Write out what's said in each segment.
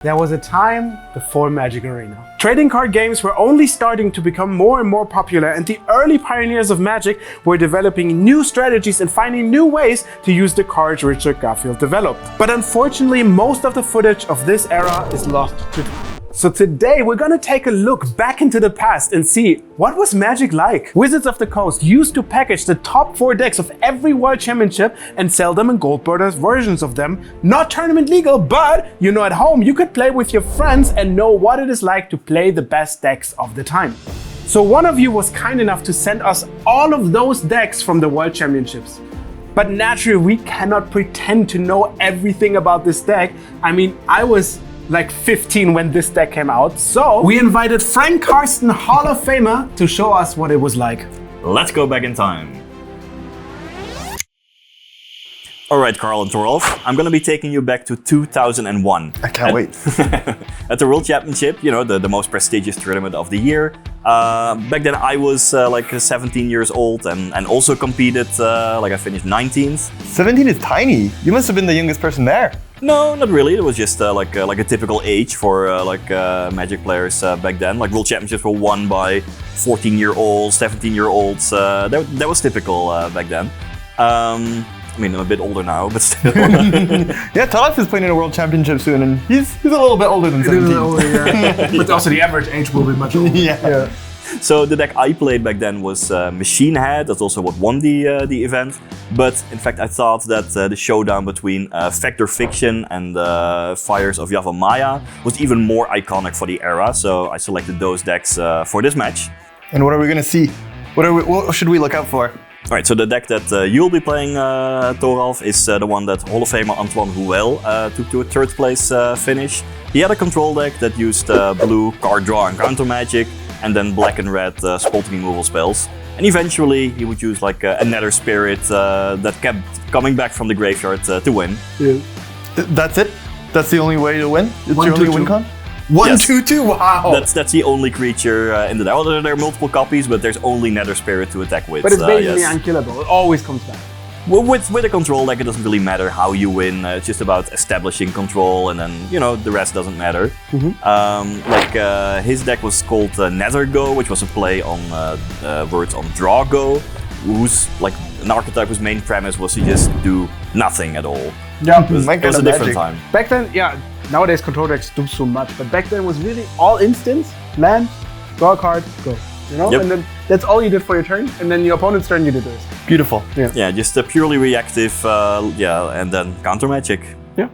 There was a time before Magic Arena. Trading card games were only starting to become more and more popular, and the early pioneers of Magic were developing new strategies and finding new ways to use the cards Richard Garfield developed. But unfortunately, most of the footage of this era is lost to time. So today we're gonna take a look back into the past and see what was Magic like. Wizards of the Coast used to package the top 4 decks of every World Championship and sell them in gold border versions of them. Not tournament legal, but at home you could play with your friends and know what it is like to play the best decks of the time. So one of you was kind enough to send us all of those decks from the World Championships. But naturally we cannot pretend to know everything about this deck. I mean, I was like 15 when this deck came out. So we invited Frank Karsten, Hall of Famer, to show us what it was like. Let's go back in time. All right, Carl and Torolf, I'm going to be taking you back to 2001. I can't wait. At the World Championship, the most prestigious tournament of the year. Back then I was like 17 years old and also competed, I finished 19th. 17 is tiny. You must have been the youngest person there. No, not really. It was just like a typical age for Magic players back then. Like World Championships were won by 14-year-olds, 17-year-olds. That was typical back then. I mean, I'm a bit older now, but still. Yeah, Talas is playing in a World Championship soon, and he's a little bit older than 17. Yeah. But also the average age will be much older. Yeah. So the deck I played back then was Machine Head. That's also what won the event. But in fact, I thought that the showdown between Fact or Fiction and Fires of Yavimaya was even more iconic for the era. So I selected those decks for this match. And what are we going to see? What should we look out for? Alright, so the deck that you'll be playing, Toralf, is the one that Hall of Famer Antoine Rouel took to a 3rd place finish. He had a control deck that used blue card draw and counter magic, and then black and red spot removal spells. And eventually he would use like a Nether Spirit that kept coming back from the graveyard to win. Yeah. That's it? That's the only way to win? It's your only win con? 1/2/2, wow! That's the only creature in the deck. Well, there are multiple copies, but there's only Nether Spirit to attack with. But it's basically unkillable. It always comes back. Well, with a control deck, it doesn't really matter how you win. It's just about establishing control, and then the rest doesn't matter. Mm-hmm. His deck was called Nether-Go, which was a play on words on draw-go, whose an archetype whose main premise was to just do nothing at all. Yeah, it was a different time. Back then, yeah. Nowadays control decks do so much, but back then it was really all instants, land, draw a card, go. Yep. And then that's all you did for your turn, and then your opponent's turn you did this. Beautiful. Yeah, just a purely reactive, and then counter magic. Yeah.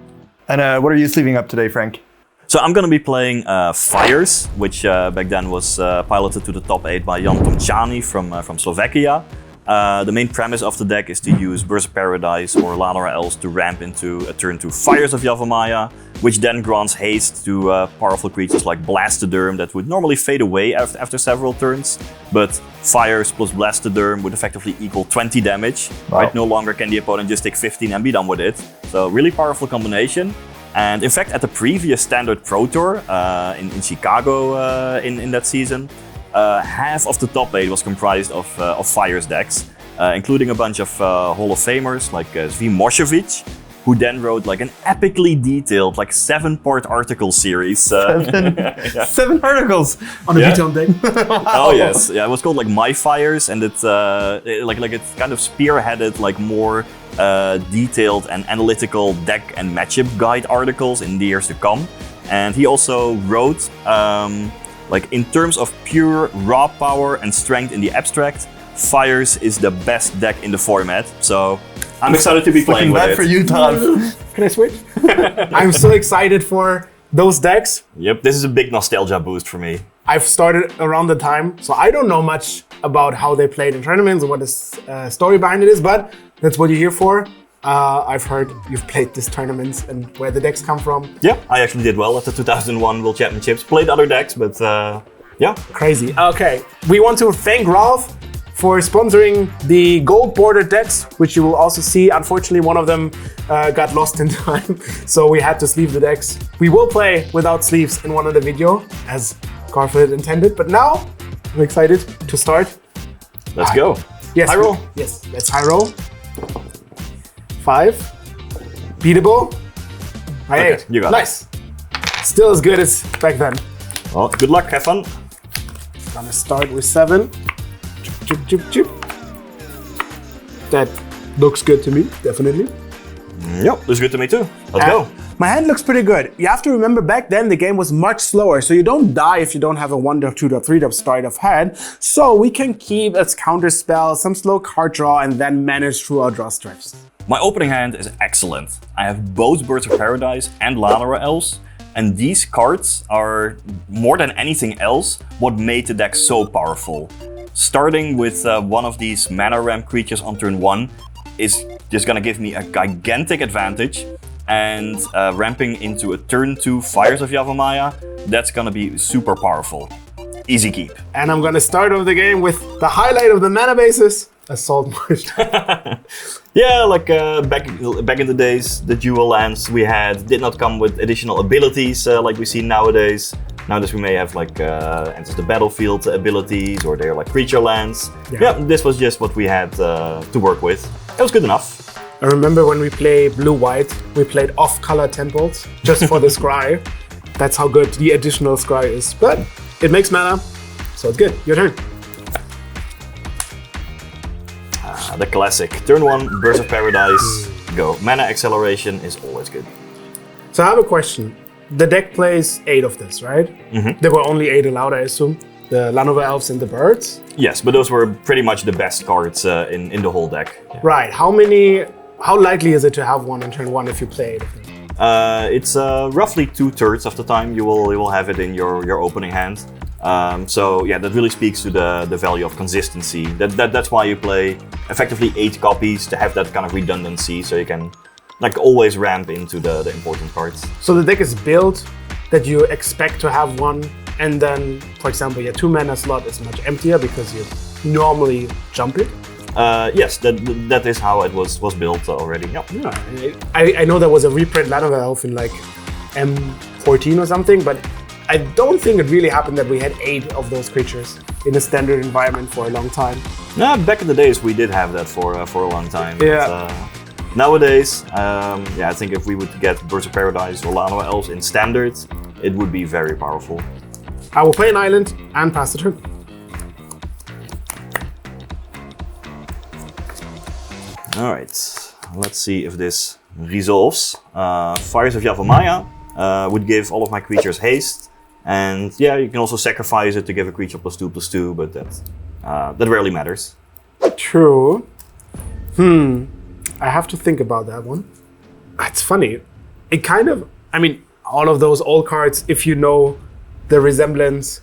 And what are you sleeving up today, Frank? So I'm gonna be playing Fires, which back then was piloted to the top 8 by Jan Tomčány from Slovakia. The main premise of the deck is to use Birds of Paradise or Lanora Elves to ramp into a turn to Fires of Yavimaya, which then grants haste to powerful creatures like Blastoderm that would normally fade away after several turns. But Fires plus Blastoderm would effectively equal 20 damage. Wow. Right? No longer can the opponent just take 15 and be done with it. So really powerful combination. And in fact, at the previous Standard Pro Tour in Chicago in that season, half of the top 8 was comprised of Fires decks, including a bunch of Hall of Famers like Zvi Moshevich, who then wrote like an epically detailed 7-part article series. 7 articles on a detailed deck. Oh yes, yeah, it was called My Fires, and it kind of spearheaded more detailed and analytical deck and matchup guide articles in the years to come. And he also wrote. In terms of pure raw power and strength in the abstract, Fires is the best deck in the format. So I'm excited to be playing with it. For you, Todd. Can I switch? I'm so excited for those decks. Yep, this is a big nostalgia boost for me. I've started around the time, so I don't know much about how they played in tournaments and what the story behind it is, but that's what you're here for. I've heard you've played these tournaments and where the decks come from. Yeah, I actually did well at the 2001 World Championships. Played other decks, but yeah. Crazy. Okay, we want to thank Ralph for sponsoring the gold border decks, which you will also see. Unfortunately, one of them got lost in time, so we had to sleeve the decks. We will play without sleeves in one of the video, as Garfield intended, but now I'm excited to start. Let's go. Yes. High roll. Yes, let's high roll. 5. Beatable. Okay, you got it. Nice. Still as good as back then. Well, good luck, have fun. Gonna start with 7. Chip, chip, chip, chip. That looks good to me, definitely. Yep, looks good to me too. Let's go. My hand looks pretty good. You have to remember back then the game was much slower, so you don't die if you don't have a 1-drop, 2-drop, 3-drop start of hand. So we can keep as counter spell, some slow card draw, and then manage through our draw stress. My opening hand is excellent. I have both Birds of Paradise and Ladera Elves, and these cards are, more than anything else, what made the deck so powerful. Starting with one of these mana ramp creatures on turn 1 is just gonna give me a gigantic advantage, and ramping into a turn 2 Fires of Yavimaya, that's gonna be super powerful. Easy keep. And I'm gonna start off the game with the highlight of the mana bases, Assault March. Yeah, like back in the days, the dual lands we had did not come with additional abilities like we see nowadays. Nowadays we may have like enters the battlefield abilities, or they're like creature lands. Yeah, this was just what we had to work with. It was good enough. I remember when we played blue-white, we played off-color temples just for the scry. That's how good the additional scry is. But it makes mana, so it's good. Your turn. The classic. Turn 1, Birds of Paradise, go. Mana acceleration is always good. So I have a question. The deck plays 8 of this, right? Mm-hmm. There were only 8 allowed, I assume. The Lanova Elves and the Birds? Yes, but those were pretty much the best cards in the whole deck. Yeah. Right. How likely is it to have one on turn 1 if you play 8 of them? It's roughly 2/3 of the time you will have it in your opening hand. So yeah, that really speaks to the value of consistency. That's why you play effectively 8 copies, to have that kind of redundancy, so you can like always ramp into the important cards. So the deck is built that you expect to have one, and then, for example, your 2 mana slot is much emptier because you normally jump it. Yes, that is how it was built already. Yep. Yeah, I know there was a reprint Lanova Elf in like M14 or something, but I don't think it really happened that we had 8 of those creatures in a standard environment for a long time. No, back in the days we did have that for a long time. Yeah. But, nowadays, I think if we would get Birds of Paradise or Lanova Elves in standard, it would be very powerful. I will play an island and pass the turn. All right, let's see if this resolves. Fires of Yavimaya would give all of my creatures haste, and yeah, you can also sacrifice it to give a creature +2/+2, but that rarely matters. True. I have to think about that one. It's funny. It kind of, I mean, all of those old cards, if you know the resemblance,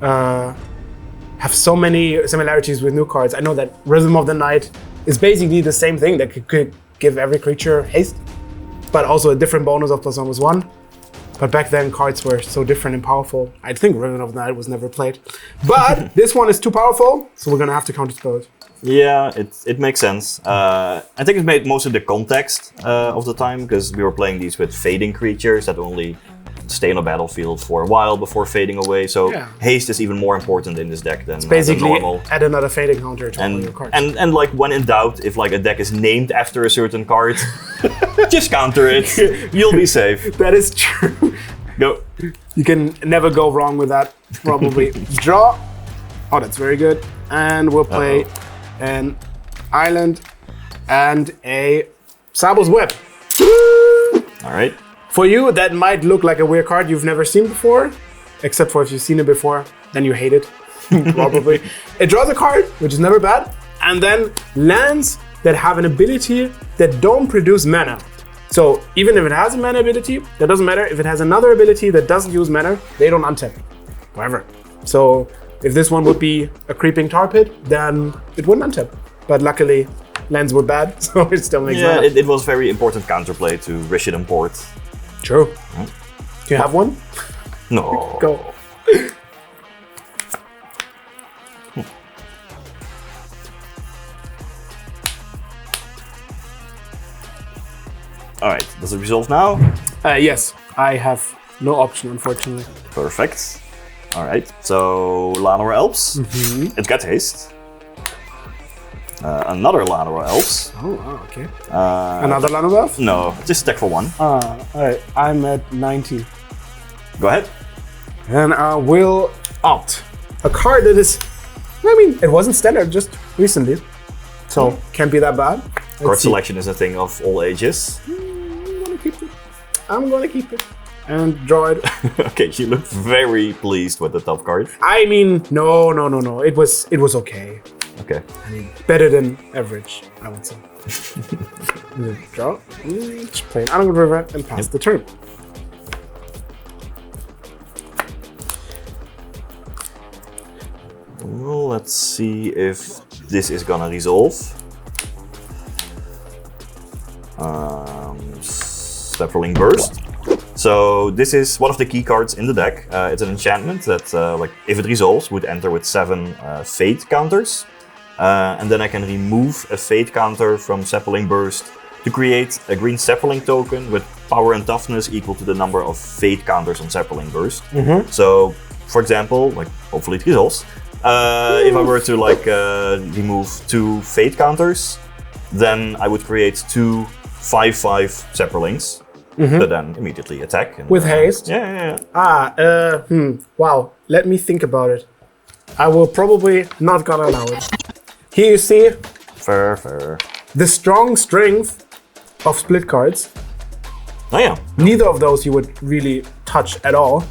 have so many similarities with new cards. I know that Rhythm of the Night is basically the same thing, that could give every creature haste, but also a different bonus of +1/+1. But back then, cards were so different and powerful. I think Rhythm of the Night was never played. But this one is too powerful, so we're gonna have to counterspell it. Yeah, it makes sense. I think it made most of the context of the time, because we were playing these with fading creatures that only stay on a battlefield for a while before fading away. So haste is even more important in this deck than basically normal. Add another fading counter to all your cards. And like when in doubt, if like a deck is named after a certain card, just counter it. You'll be safe. That is true. Go. You can never go wrong with that, probably. Draw. Oh, that's very good. And we'll play an island and a Sabo's Web. All right. For you, that might look like a weird card you've never seen before, except for if you've seen it before, then you hate it, probably. It draws a card, which is never bad, and then lands that have an ability that don't produce mana. So even if it has a mana ability, that doesn't matter. If it has another ability that doesn't use mana, they don't untap. Whatever. So if this one would be a creeping tar pit, then it wouldn't untap. But luckily, lands were bad, so it still makes sense. Yeah, it was very important counterplay to Rishidan Port. True. Do you have one? No. Go. All right, does it resolve now? Yes, I have no option, unfortunately. Perfect. All right, so Lanora Elves. It got haste. Another Lanora Elves. Oh, wow, okay. Another Lanova Elf? No, just stack for 1. All right, I'm at 90. Go ahead. And I will opt a card that is, I mean, it wasn't standard just recently, so can't be that bad. Card selection is a thing of all ages. I'm gonna keep it. I'm gonna keep it. And draw it. Okay, you look very pleased with the top card. I mean, no. It was okay. Okay. I mean, better than average, I would say. Draw. Just play an Underground River and pass the turn. Well, let's see if this is gonna resolve. Stepperling Burst. So this is one of the key cards in the deck. It's an enchantment that, like, if it resolves, would enter with 7 fate counters. And then I can remove a fate counter from Stepperling Burst to create a green Stepperling token with power and toughness equal to the number of fate counters on Stepperling Burst. So, for example, like, hopefully it resolves. If I were to like remove 2 fate counters, then I would create 2 5/5 Stepperlings that then immediately attack. And, with haste? Yeah. Wow, let me think about it. I will probably not gonna allow it. Here you see Fair. the strong strength of split cards. Oh yeah. Neither of those you would really touch at all.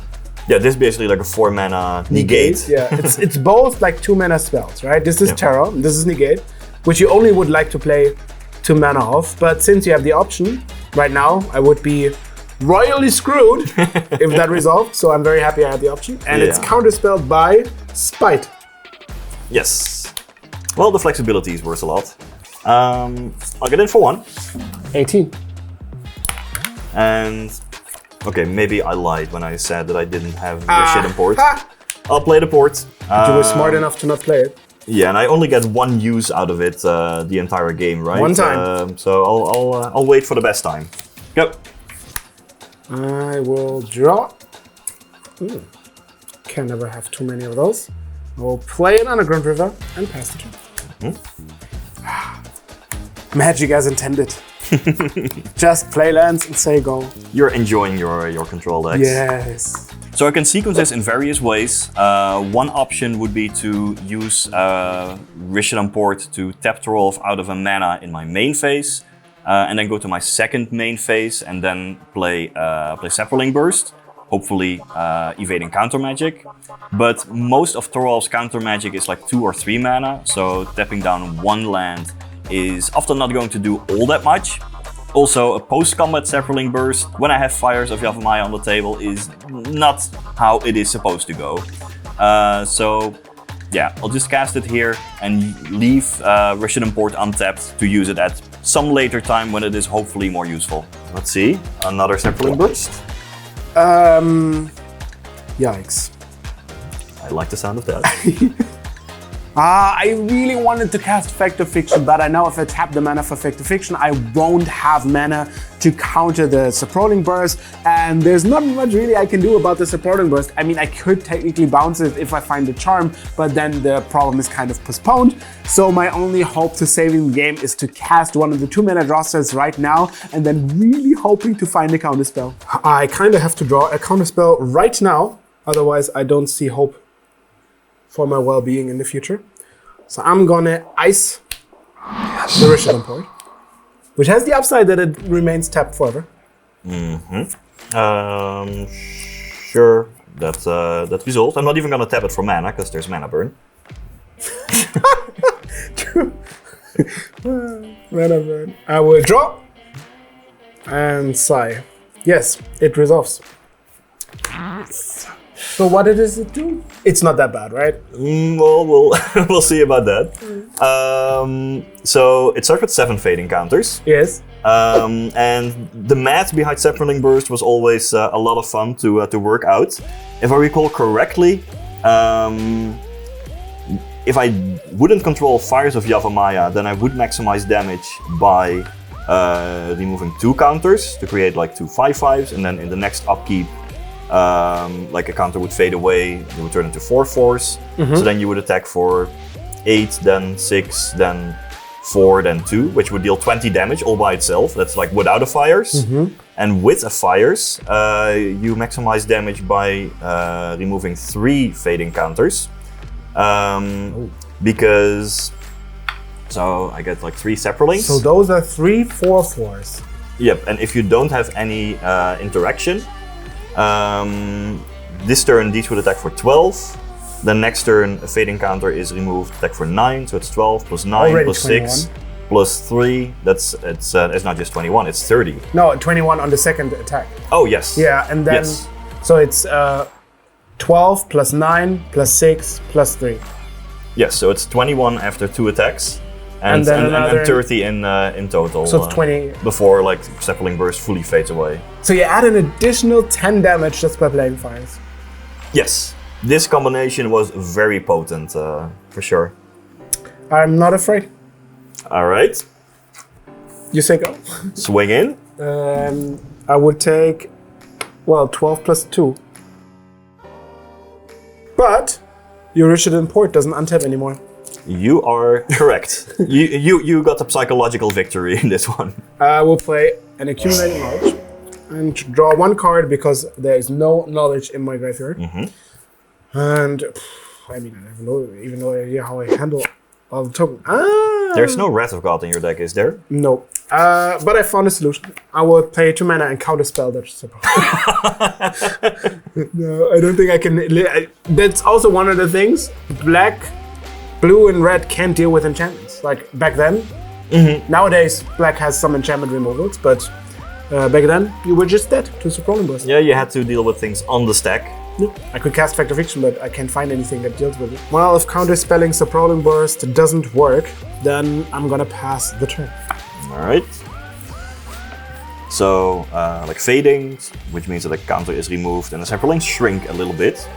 Yeah, this is basically like a 4 mana negate. Yeah, it's both like 2 mana spells, right? This is Yeah. Terror, this is Negate, which you only would like to play 2 mana of. But since you have the option, right now I would be royally screwed if that resolved. So I'm very happy I had the option. And it's Yeah. counterspelled by Spite. Yes. Well, the flexibility is worth a lot. I'll get in for 1. 18. And okay, maybe I lied when I said that I didn't have the shit in port. Ha! I'll play the port. You were smart enough to not play it. Yeah, and I only get 1 use out of it the entire game, right? One time. So I'll wait for the best time. Go. I will draw. Can never have too many of those. I will play an Underground River and pass the turn. Magic as intended. Just play lands and say go. You're enjoying your control decks. Yes. So I can sequence this in various ways. One option would be to use Rishadan Port to tap Torolf out of a mana in my main phase, and then go to my second main phase and then play Stepperling Burst, hopefully evading counter magic. But most of Torolf's counter magic is like 2 or 3 mana, so tapping down 1 land is often not going to do all that much. Also, a post-combat Stepperling Burst, when I have Fires of Yavimaya on the table, is not how it is supposed to go. So yeah, I'll just cast it here and leave Rishadan Port untapped to use it at some later time when it is hopefully more useful. Let's see, another Stepperling Burst. Yikes. I like the sound of that. I really wanted to cast Fact or Fiction, but I know if I tap the mana for Fact or Fiction, I won't have mana to counter the Supporting Burst, and there's not much really I can do about the Supporting Burst. I mean, I could technically bounce it if I find the Charm, but then the problem is kind of postponed. So my only hope to saving the game is to cast one of the 2 mana draw spells right now, and then really hoping to find a counterspell. I kind of have to draw a counterspell right now, otherwise I don't see hope for my well-being in the future. So I'm gonna ice the Rishadan Port, which has the upside that it remains tapped forever. Sure, that resolves. I'm not even gonna tap it for mana because there's mana burn. Mana burn. I will draw and sigh. Yes, it resolves. So what does it do? It's not that bad, right? Well, we'll see about that. So it starts with 7 fate encounters. Yes. And the math behind Stepperling Burst was always a lot of fun to work out. If I recall correctly, if I wouldn't control Fires of Yavimaya, then I would maximize damage by removing 2 counters to create like 2 5/5s, and then in the next upkeep, like a counter would fade away, it would turn into 4/4s. So then you would attack for 8, then 6, then 4 than 2, which would deal 20 damage all by itself. That's like without a fires. And with a fires, you maximize damage by removing 3 fading counters. Because, so I get like 3 Saprolings. So those are 3 4/4s. Yep, and if you don't have any interaction, this turn these would attack for 12. The next turn a fading counter is removed, attack for 9, so it's 12 plus 9 Already plus 21. 6 plus 3. It's not just 21, it's 30. No, 21 on the second attack. Oh yes. Yeah, and then Yes. so it's 12 plus 9 plus 6 plus 3. Yes, so it's 21 after 2 attacks. And then another- 30 in total. So it's 20. Before like Sapling Burst fully fades away. So you add an additional 10 damage just by playing fires. Yes, this combination was very potent, for sure. I'm not afraid. All right, You say go. swing in. I would take, well, 12 plus 2. But your Richard Import doesn't untap anymore. You are correct. you got the psychological victory in this one. I will play an Accumulating Knowledge and draw 1 card because there is no knowledge in my graveyard. And I mean, I have no idea how I handle all the tokens. There's no Wrath of God in your deck, is there? No. But I found a solution. I will play 2 mana and counterspell that. No, I don't think I can. That's also one of the things. Blue and red can't deal with enchantments. Like back then. Nowadays, black has some enchantment removals, but back then you were just dead to Supreme Burst. Yeah, you had to deal with things on the stack. I could cast Factor Fiction, but I can't find anything that deals with it. Well, if counterspelling Supreme Burst doesn't work, then I'm gonna pass the turn. All right. So, like fading, which means that the counter is removed and the Sapling shrink a little bit.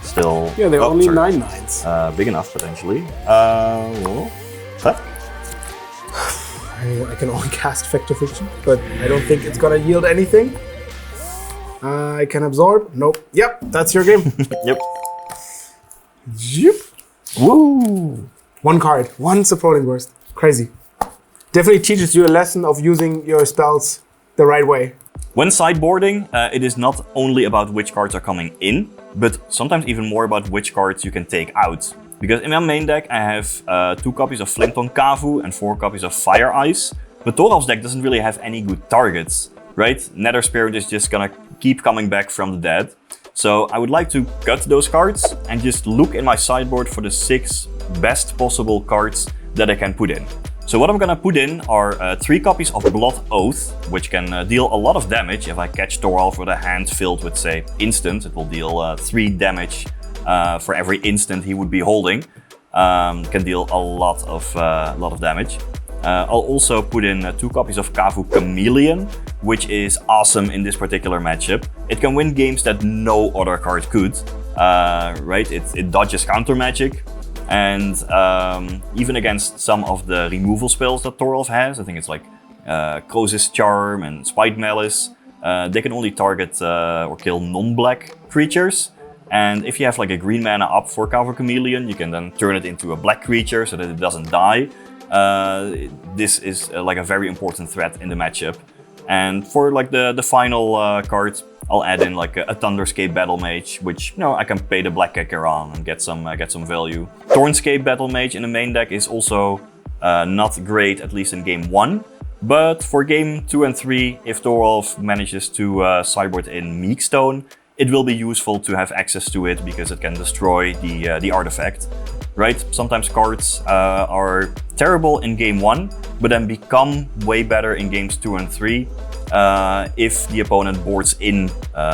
Still. Yeah, they're oh, only sorry. 9/9s. Big enough potentially. Well, huh? I can only cast Factor Fiction, but I don't think it's gonna yield anything. I can absorb. Nope. Yep, that's your game. Yep. Yep. Woo! 1 card, 1 Supporting Burst. Crazy. Definitely teaches you a lesson of using your spells the right way. When sideboarding, it is not only about which cards are coming in, but sometimes even more about which cards you can take out. Because in my main deck I have 2 copies of Flinton Kavu and 4 copies of Fire Ice, but Thoralf's deck doesn't really have any good targets, right? Nether Spirit is just gonna keep coming back from the dead. So I would like to cut those cards and just look in my sideboard for the 6 best possible cards that I can put in. So what I'm gonna put in are 3 copies of Blood Oath, which can deal a lot of damage. If I catch Thoralf with a hand filled with, say, instant, it will deal 3 damage for every instant he would be holding. Can deal a lot of damage. I'll also put in 2 copies of Kavu Chameleon, which is awesome in this particular matchup. It can win games that no other card could, right? It dodges counter magic. And even against some of the removal spells that Thoralf has, I think it's like Crosis Charm and Spite Malice, they can only target or kill non-black creatures. And if you have like a green mana up for Kavu Chameleon, you can then turn it into a black creature so that it doesn't die. This is like a very important threat in the matchup. And for like the final card, I'll add in like a Thunderscape Battle Mage, which I can pay the black kicker on and get some value. Thornscape Battle Mage in the main deck is also not great, at least in game 1. But for game 2 and 3, if Thoralf manages to sideboard in Meekstone, it will be useful to have access to it because it can destroy the artifact. Right? Sometimes cards are terrible in game 1, but then become way better in games 2 and 3 if the opponent boards in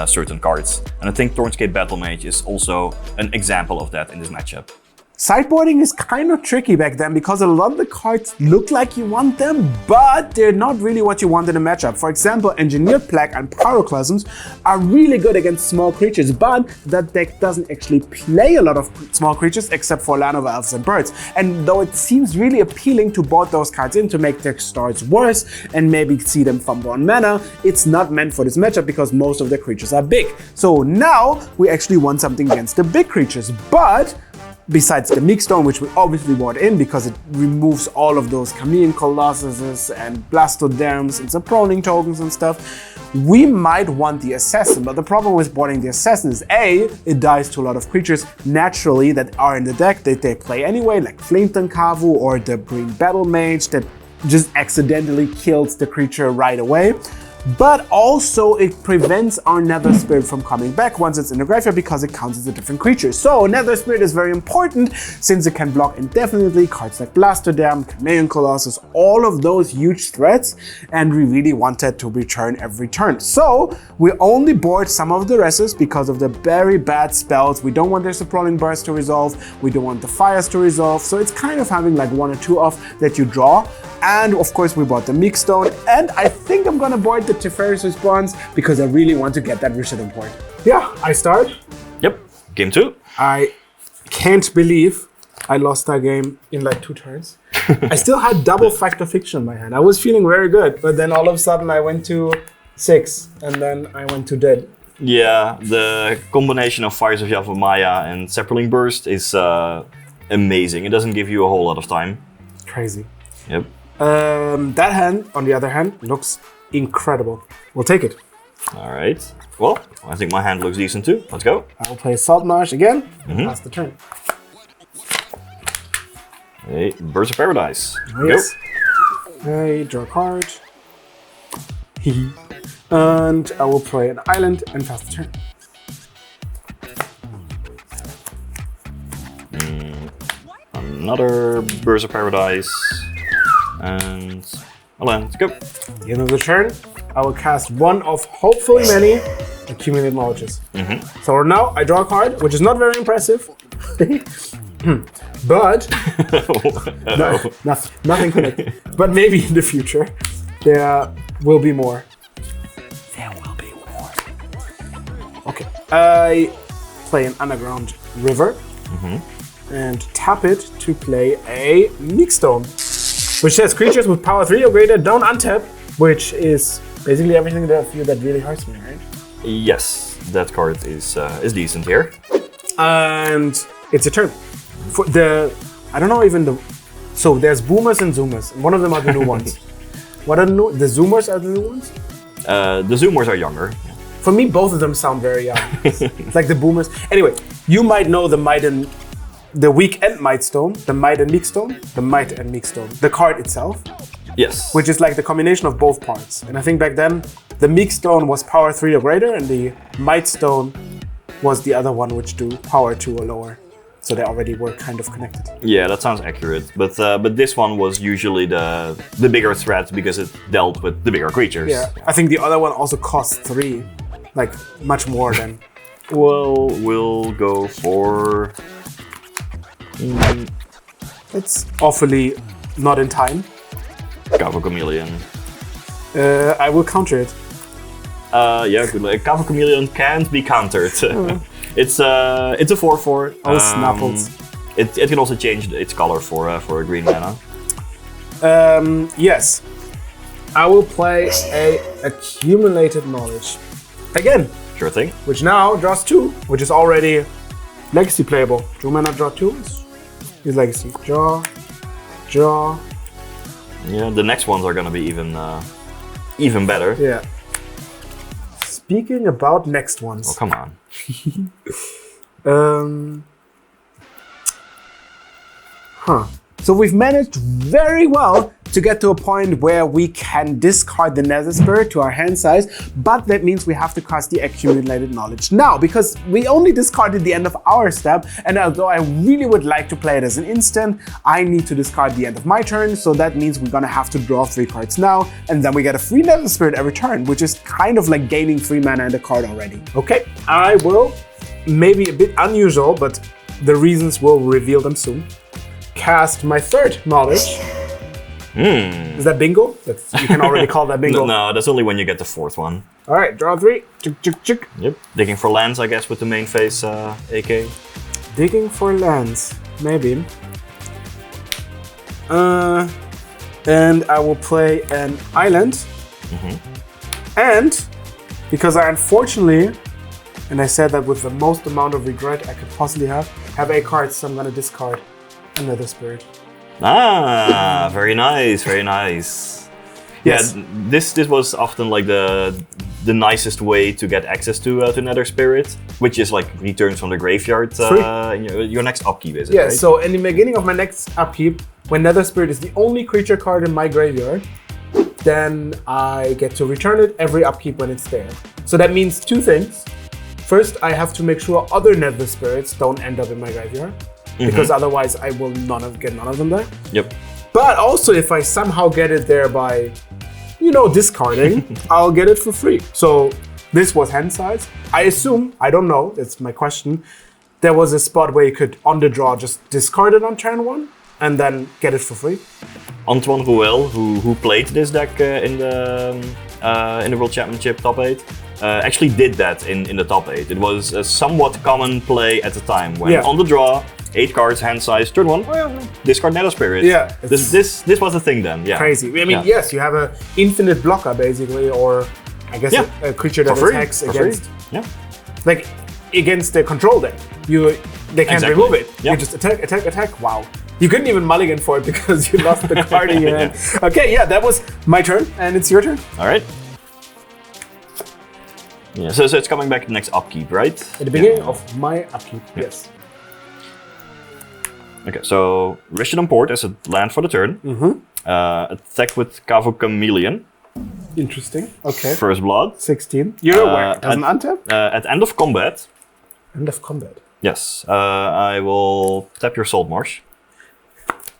certain cards. And I think Thornscape Battle Mage is also an example of that in this matchup. Sideboarding is kind of tricky back then because a lot of the cards look like you want them, but they're not really what you want in a matchup. For example, Engineered Plague and Pyroclasms are really good against small creatures, but that deck doesn't actually play a lot of small creatures except for Land of Elves and Birds. And though it seems really appealing to board those cards in to make their starts worse and maybe see them from 1 mana, it's not meant for this matchup because most of the creatures are big. So now we actually want something against the big creatures, but besides the Meek Stone, which we obviously bought in because it removes all of those Chameleon Colossuses and Blastoderms and Saproning tokens and stuff, we might want the Assassin. But the problem with boarding the Assassin is A, it dies to a lot of creatures naturally that are in the deck that they play anyway, like Flametongue Kavu or the Green Battle Mage that just accidentally kills the creature right away. But also it prevents our Nether Spirit from coming back once it's in the graveyard because it counts as a different creature. So Nether Spirit is very important since it can block indefinitely cards like Blastoderm, Chameleon Colossus, all of those huge threats, and we really wanted to return every turn. So we only board some of the rests because of the very bad spells. We don't want their Sprawling Burst to resolve, we don't want the Fires to resolve, so it's kind of having like 1 or 2 off that you draw. And of course we bought the Meek Stone, and I think I'm gonna board the Teferi's Response because I really want to get that Rishadan board. Yeah, I start. Yep, game 2. I can't believe I lost that game in like 2 turns. I still had double Factor Fiction in my hand. I was feeling very good, but then all of a sudden I went to 6 and then I went to dead. Yeah, the combination of Fires of Yavimaya and Sapling Burst is amazing. It doesn't give you a whole lot of time. Crazy. Yep. That hand, on the other hand, looks incredible. We'll take it. All right. Well, I think my hand looks decent too. Let's go. I'll play Salt Marsh again and pass the turn. Hey, Birds of Paradise. Yes. I draw a card. And I will play an island and pass the turn. Another Birds of Paradise. And a land. Let's go. At the end of the turn, I will cast one of hopefully many accumulated knowledges. So now I draw a card, which is not very impressive. But nothing connected. But maybe in the future there will be more. Okay. I play an Underground River and tap it to play a Meek Stone, which says creatures with power 3 or greater don't untap, which is basically everything that really hurts me, right? Yes, that card is decent here. And it's a turn. For I don't know even so there's Boomers and Zoomers. One of them are the new ones. What are the Zoomers are the new ones? The Zoomers are younger. For me, both of them sound very young. It's like the Boomers. Anyway, you might know the Weak and Might Stone, the Might and Meek Stone, the Might and Meek Stone, the card itself. Yes. Which is like the combination of both parts. And I think back then, the Meek Stone was power 3 or greater, and the Might Stone was the other one which do power 2 or lower. So they already were kind of connected. Yeah, that sounds accurate. But this one was usually the bigger threat because it dealt with the bigger creatures. Yeah, I think the other one also cost 3, like much more than. Well, we'll go for. It's awfully not in time. Kava Chameleon. I will counter it. Yeah, good luck. Kava Chameleon can't be countered. It's a 4/4. Oh, Snapples. It can also change its color for a green mana. Yes. I will play a Accumulated Knowledge. Again. Sure thing. Which now draws 2, which is already legacy playable. Draw mana, draw 2 is legacy. Draw. Yeah, the next ones are gonna be even better. Yeah. Speaking about next ones. Oh, come on. So we've managed very well to get to a point where we can discard the Nether Spirit to our hand size, but that means we have to cast the Accumulated Knowledge now, because we only discarded the end of our step, and although I really would like to play it as an instant, I need to discard the end of my turn, so that means we're gonna have to draw 3 cards now, and then we get a free Nether Spirit every turn, which is kind of like gaining 3 mana in the card already. Okay, I will, maybe a bit unusual, but the reasons will reveal them soon, cast my 3rd knowledge. Is that bingo? You can already call that bingo. No, that's only when you get the 4th one. All right, draw 3. Chick. Yep. Digging for lands, I guess, with the main phase AK. Digging for lands, maybe. And I will play an island. And because I unfortunately And I said that with the most amount of regret I could possibly have. Have 8 cards, so I'm gonna discard another spirit. Ah, very nice, very nice. Yes. Yeah, this was often like the nicest way to get access to Nether Spirit, which is like returns from the graveyard in your next upkeep, is it? Yeah, right? so in the beginning of my next upkeep, when Nether Spirit is the only creature card in my graveyard, then I get to return it every upkeep when it's there. So that means 2 things. First, I have to make sure other Nether Spirits don't end up in my graveyard, because otherwise I will get none of them there. Yep. But also, if I somehow get it there by, discarding, I'll get it for free. So this was hand size. I assume, I don't know, that's my question, there was a spot where you could, on the draw, just discard it on turn 1 and then get it for free. Antoine Rouel, who played this deck in the World Championship top 8, actually did that in the top 8. It was a somewhat common play at the time when on the draw, 8 cards, hand size, turn 1, discard Nether Spirit. Yeah. This was the thing then. Yeah. Crazy. I mean, yes, you have an infinite blocker basically, or I guess a creature that attacks against. Yeah. Like against the control deck. They can't remove it. You just attack. Wow. You couldn't even mulligan for it because you lost the card in your hand. Okay, yeah, that was my turn, and it's your turn. All right. Yeah, so it's coming back next upkeep, right? At the beginning of my upkeep, yes. Okay, so Rishadan Port as a land for the turn. Attack with Kavu Chameleon. Interesting. Okay. First blood. 16. You're aware. As an untap? At end of combat. End of combat. Yes. I will tap your Salt Marsh.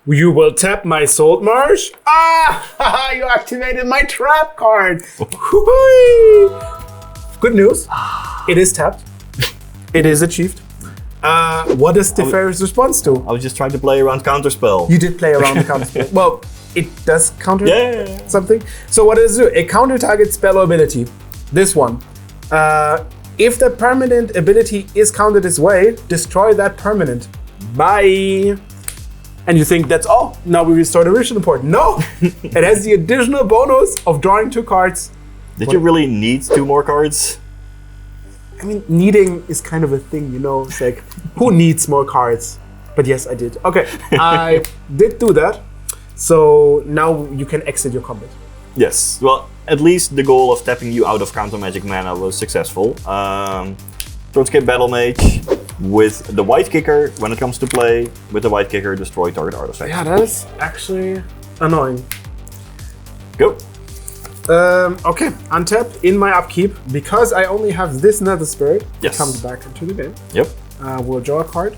You will tap my Salt Marsh? Ah! You activated my trap card! Good news. It is tapped. It is achieved. What is Teferi's response to? I was just trying to play around Counterspell. You did play around the counterspell. Well, it does counter something. So what does it do? A counter target spell or ability. This one. If the permanent ability is counted this way, destroy that permanent. Bye. And you think that's all. Now we restore the Rishadan Port. No! It has the additional bonus of drawing 2 cards. Did you really need 2 more cards? I mean, needing is kind of a thing, It's like, who needs more cards? But yes, I did. Okay, I did do that. So now you can exit your combat. Yes. Well, at least the goal of tapping you out of counter magic mana was successful. Throatscape Battle Mage with the white kicker when it comes to play. With the white kicker, destroy target artifact. Yeah, that is actually annoying. Go. Okay, untap in my upkeep. Because I only have this Nether Spirit, it comes back into the game. Yep. We'll draw a card.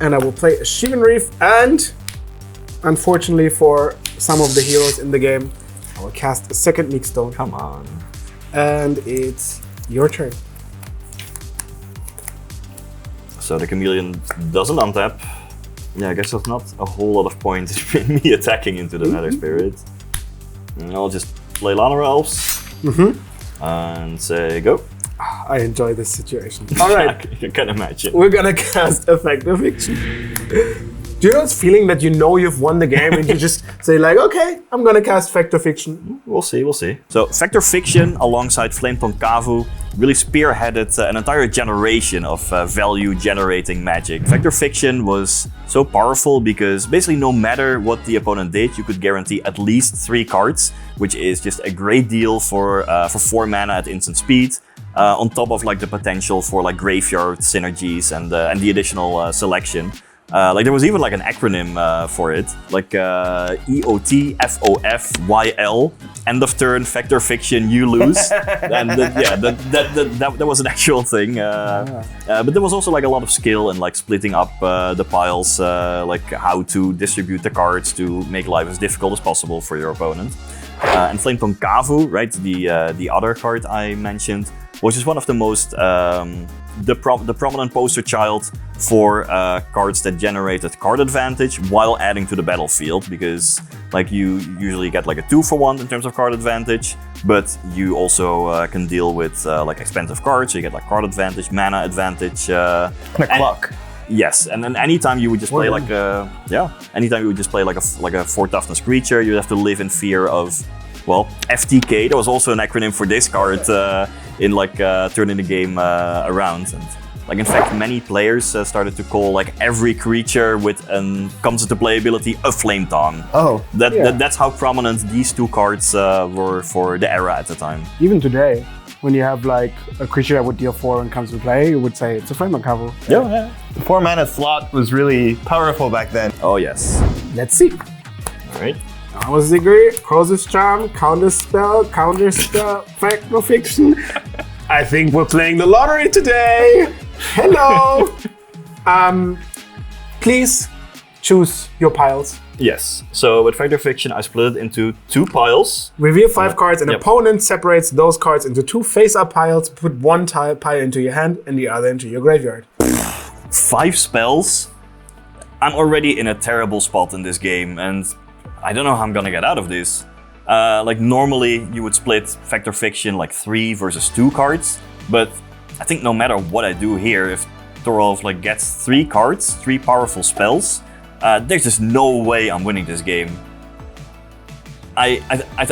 And I will play a Shivan Reef, and unfortunately for some of the heroes in the game, I will cast a second Meek Stone. Come on. And it's your turn. So the Chameleon doesn't untap. Yeah, I guess there's not a whole lot of point in me attacking into the Nether Spirit. And I'll just play Llanowar Elves and say go. I enjoy this situation. All right. I can imagine. We're gonna cast Effective Fiction. Do you know this feeling that you've won the game and you just say like, okay, I'm gonna cast Factor Fiction? We'll see, we'll see. So Factor Fiction alongside Flametongue Kavu really spearheaded an entire generation of value-generating magic. Factor Fiction was so powerful because basically no matter what the opponent did, you could guarantee at least 3 cards, which is just a great deal for 4 mana at instant speed. On top of like the potential for like graveyard synergies and the additional selection. Like there was even like an acronym for it, like EOTFOFYL, end of turn, Factor Fiction, you lose. And that was an actual thing. But there was also like a lot of skill in like splitting up the piles, like how to distribute the cards to make life as difficult as possible for your opponent. And Flametongue Kavu, right, the other card I mentioned, which is one of the most the prominent poster child for cards that generated card advantage while adding to the battlefield, because like you usually get like a 2-for-1 in terms of card advantage, but you also can deal with like expensive cards, so you get like card advantage, mana advantage, and a clock. Yes, and then anytime you would just play like a 4 toughness creature, you have to live in fear of Well, FTK, there was also an acronym for this card in like turning the game around. And like in fact, many players started to call like every creature with comes into play ability a Flame Tongue. Oh. That's how prominent these two cards were for the era at the time. Even today, when you have like a creature that would deal 4 and comes to play, you would say it's a Flame Tongue. Yeah. The 4 mana slot was really powerful back then. Oh yes. Let's see. All right. I was agree. Croz's Charm, counter spell, fact no fiction. I think we're playing the lottery today. Hello. Please choose your piles. Yes. So with Fact or Fiction, I split it into 2 piles. Reveal 5 cards. An Yep. opponent separates those cards into 2 face-up piles. Put one pile into your hand and the other into your graveyard. 5 spells. I'm already in a terrible spot in this game, and I don't know how I'm gonna get out of this. Like normally you would split Fact or Fiction like 3 versus 2 cards, but I think no matter what I do here, if Thorolf like gets 3 cards, 3 powerful spells, there's just no way I'm winning this game. I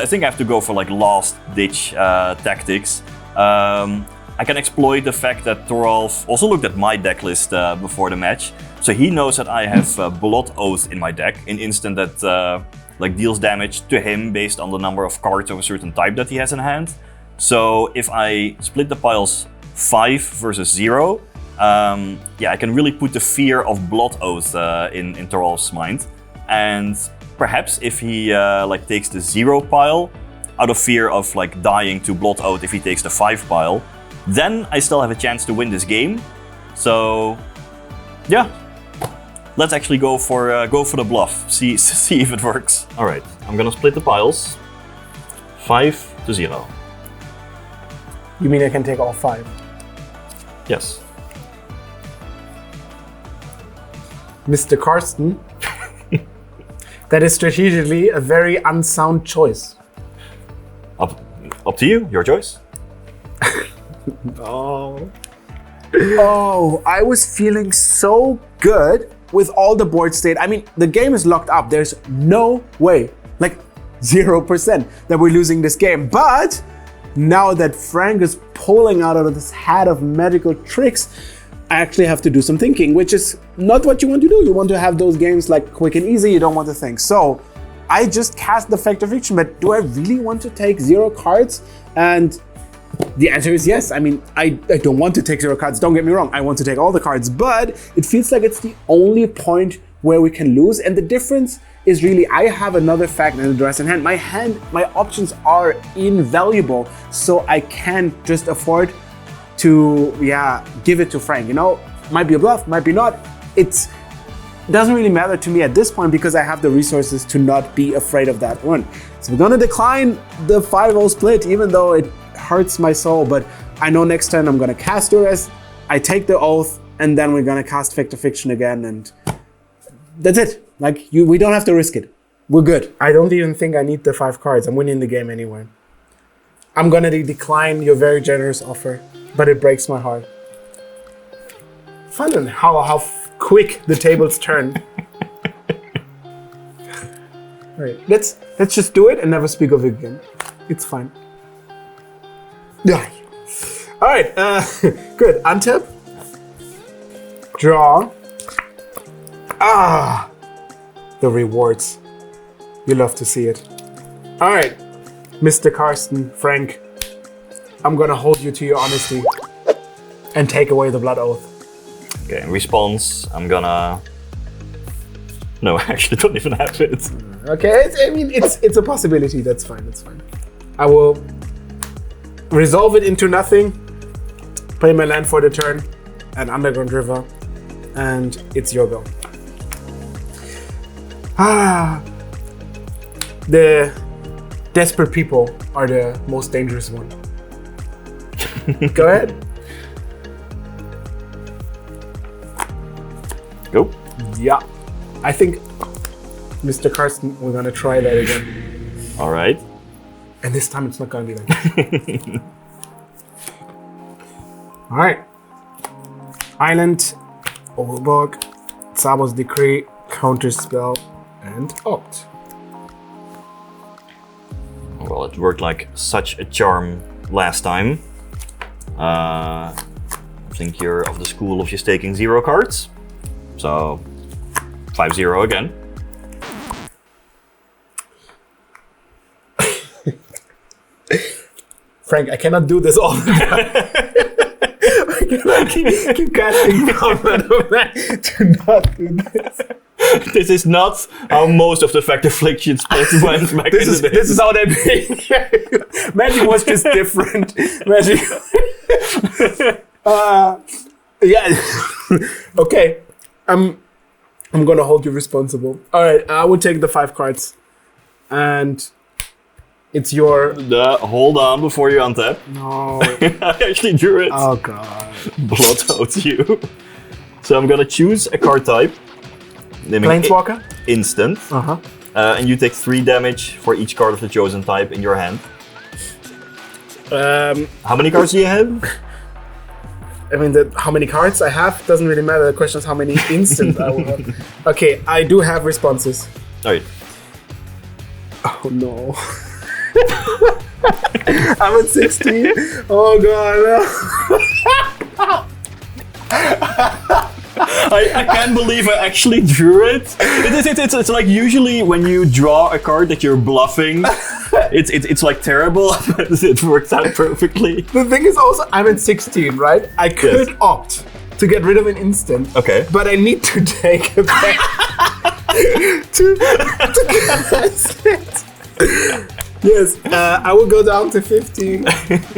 think I have to go for like last ditch tactics. I can exploit the fact that Thorolf also looked at my deck list before the match, so he knows that I have Blood Oath in my deck, an instant that like deals damage to him based on the number of cards of a certain type that he has in hand. So if I split the piles 5 versus 0, I can really put the fear of Blood Oath in Thorolf's mind, and perhaps if he like takes the 0 pile out of fear of like dying to Blood Oath if he takes the 5 pile, then I still have a chance to win this game. So yeah, let's actually go for the bluff. See if it works. All right, I'm gonna split the piles 5 to 0. You mean I can take all 5? Yes. Mr. Karsten, that is strategically a very unsound choice. Up to you. Your choice. Oh, I was feeling so good with all the board state. I mean, the game is locked up. There's no way, like 0%, that we're losing this game. But now that Frank is pulling out of this hat of magical tricks, I actually have to do some thinking, which is not what you want to do. You want to have those games like quick and easy. You don't want to think. So I just cast the Fact or Fiction, but do I really want to take 0 cards? And the answer is yes. I mean, I don't want to take 0 cards. Don't get me wrong. I want to take all the cards, but it feels like it's the only point where we can lose. And the difference is really, I have another fact and address in hand. My options are invaluable, so I can't just afford to give it to Frank. You know, might be a bluff, might be not. It doesn't really matter to me at this point because I have the resources to not be afraid of that one. So we're gonna decline the 5-0 split, even though it hurts my soul. But I know next turn I'm gonna cast Duress, I take the Oath, and then we're gonna cast Fact or Fiction again, and that's it. Like, we don't have to risk it. We're good. I don't even think I need the 5 cards. I'm winning the game anyway. I'm gonna decline your very generous offer, but it breaks my heart. Fun and how quick the tables turn. All right, let's just do it and never speak of it again. It's fine. Yeah. All right, good. Untap. Draw. The rewards. You love to see it. All right, Mr. Karsten, Frank, I'm gonna hold you to your honesty and take away the Blood Oath. Okay, in response, I'm gonna... No, I actually don't even have it. Okay, it's a possibility. That's fine. That's fine. I will resolve it into nothing. Play my land for the turn, an Underground River, and it's your go. The desperate people are the most dangerous one. Go ahead. Go. Yeah. I think, Mr. Karsten, we're gonna try that again. All right. And this time it's not gonna be like that. All right. Island, Overborg, Sabo's Decree, Counter Spell, and Opt. Well, what worked like such a charm last time. I think you're of the school of just taking 0 cards. So 5-0 again. Frank, I cannot do this all the time. I cannot keep casting comment on that. Do not do this. This is not how most of the Fact Afflictions went back in the day. This is how they made. Magic was just different. Magic. Yeah. Okay. I'm gonna hold you responsible. All right. I will take the 5 cards, and it's your. Hold on before you untap. No. I actually drew it. Oh god. Blood owes you. So I'm gonna choose a card type. Planeswalker? Instant. Uh-huh. And you take 3 damage for each card of the chosen type in your hand. How many cards do you have? I mean, how many cards I have doesn't really matter. The question is how many instant I will have. Okay, I do have responses. Alright. Oh no. I'm at 16. Oh god, no. I can't believe I actually drew it. It's like usually when you draw a card that you're bluffing, it's like terrible, but it works out perfectly. The thing is also, I'm at 16, right? I could opt to get rid of an instant. Okay. But I need to take it back to cast it. Yes, I will go down to 15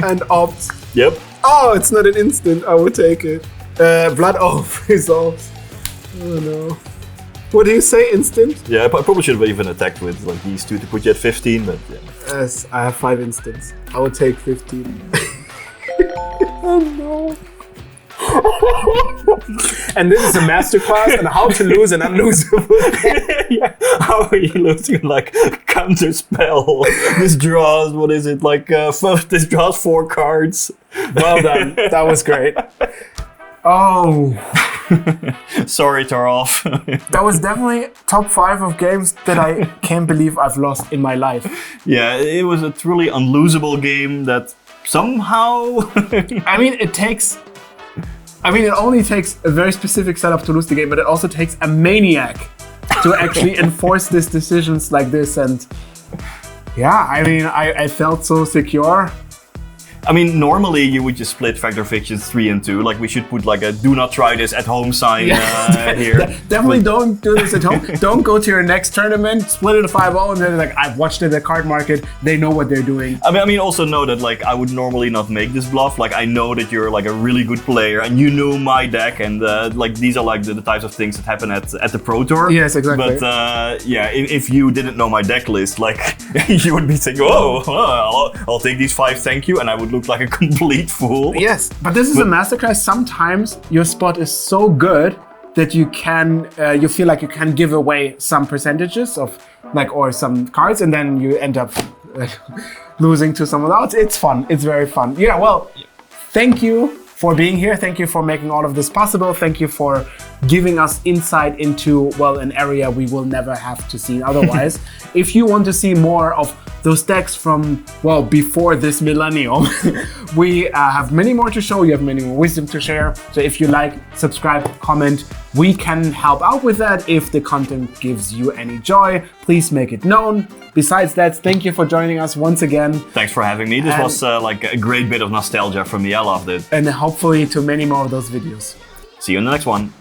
and opt. Yep. Oh, it's not an instant. I will take it. Blood Oath resolves. Oh no. What do you say, instant? Yeah, I probably should have even attacked with like these 2 to put you at 15, but yeah. Yes, I have 5 instants. I will take 15. Oh no. And this is a masterclass on how to lose an unlosable. Yeah. How are you losing like counter spell? This draws, what is it, like this draws 4 cards. Well done. That was great. Oh. Sorry, Tarov. That was definitely top 5 of games that I can't believe I've lost in my life. Yeah, it was a truly unlosable game that somehow... I mean, it only takes a very specific setup to lose the game, but it also takes a maniac to actually enforce these decisions like this. And yeah, I mean, I felt so secure. I mean, normally you would just split Fact or Fictions 3 and 2. Like, we should put like a "Do not try this at home" sign here. Definitely don't do this at home. Don't go to your next tournament, split it a 5-0, and then like, I've watched it at Cardmarket. They know what they're doing. I mean, also know that like I would normally not make this bluff. Like, I know that you're like a really good player, and you know my deck, and like these are like the types of things that happen at the Pro Tour. Yes, exactly. But yeah, if you didn't know my deck list, like you would be thinking, "Oh, I'll take these 5, thank you," and I would look like a complete fool. Yes, but this is a masterclass. Sometimes your spot is so good that you can, you feel like you can give away some percentages of like, or some cards, and then you end up losing to someone else. It's fun. It's very fun. Yeah, well, thank you for being here. Thank you for making all of this possible. Thank you for giving us insight into, well, an area we will never have to see otherwise. If you want to see more of those decks from, well, before this millennium, we have many more to show. You have many more wisdom to share. So if you like, subscribe, comment. We can help out with that. If the content gives you any joy, please make it known. Besides that, thank you for joining us once again. Thanks for having me. This was like a great bit of nostalgia for me. I loved it. And hopefully to many more of those videos. See you in the next one.